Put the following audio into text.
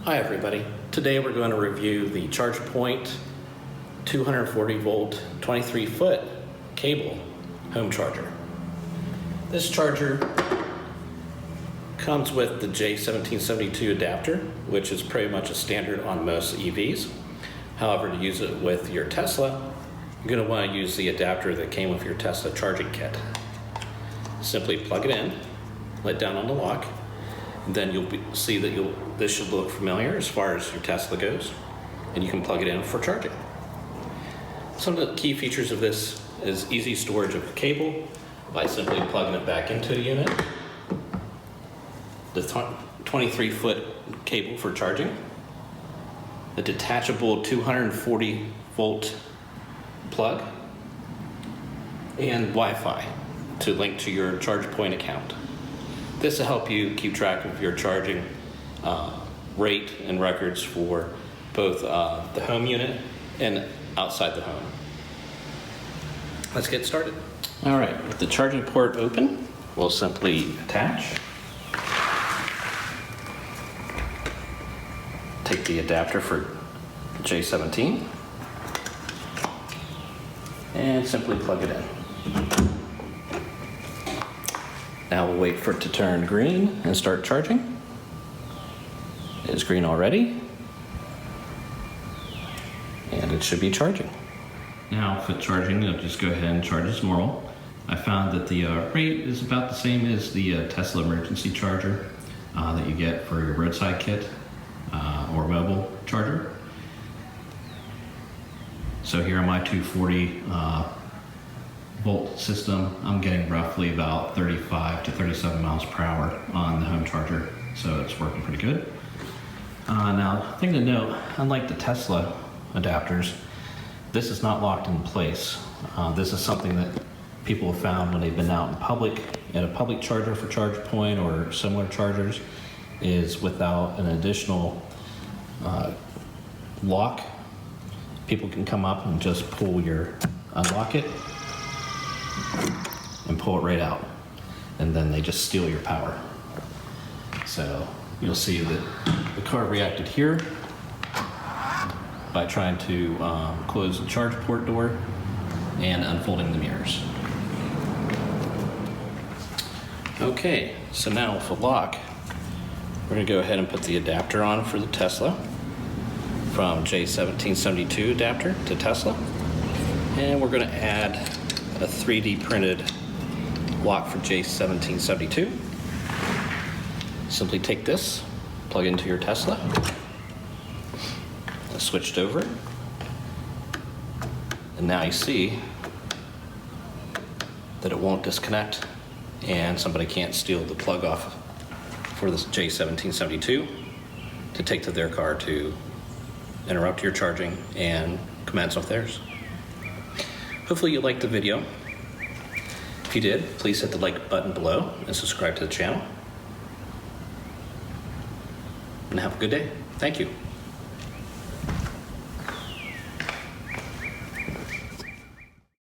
Hi everybody. Today we're going to review the ChargePoint 240 volt 23 foot cable home charger. This charger comes with the J1772 adapter, which is pretty much a standard on most EVs. However, to use it with your Tesla, you're going to want to use the adapter that came with your Tesla charging kit. Simply plug it in, let down on the lock, and then you'll see that this should look familiar as far as your Tesla goes, and you can plug it in for charging. Some of the key features of this is easy storage of the cable by simply plugging it back into the unit, the 23 foot cable for charging, the detachable 240 volt plug, and Wi-Fi to link to your ChargePoint account. This will help you keep track of your charging rate and records for both the home unit and outside the home. Let's get started. All right, with the charging port open, we'll simply attach. Take the adapter for J17 and simply plug it in. Now we'll wait for it to turn green and start charging. It is green already, and it should be charging. Now for charging, it'll just go ahead and charge as normal. I found that the rate is about the same as the Tesla emergency charger that you get for your roadside kit or mobile charger. So here on my 240 volt system, I'm getting roughly about 35 to 37 miles per hour on the home charger, so it's working pretty good. Now, thing to note, unlike the Tesla adapters, this is not locked in place. This is something that people have found when they've been out in public, at a public charger for ChargePoint or similar chargers, is without an additional lock, people can come up and just unlock it, and pull it right out, and then they just steal your power. So you'll see that the car reacted here by trying to close the charge port door and unfolding the mirrors. Okay, so now with the lock, we're going to go ahead and put the adapter on for the Tesla from J1772 adapter to Tesla, and we're going to add a 3D printed lock for J1772. Simply take this, plug it into your Tesla, and switch it over, and now you see that it won't disconnect and somebody can't steal the plug off for this J1772 to take to their car to interrupt your charging and commence with theirs. Hopefully you liked the video. If you did, please hit the like button below and subscribe to the channel. And have a good day. Thank you.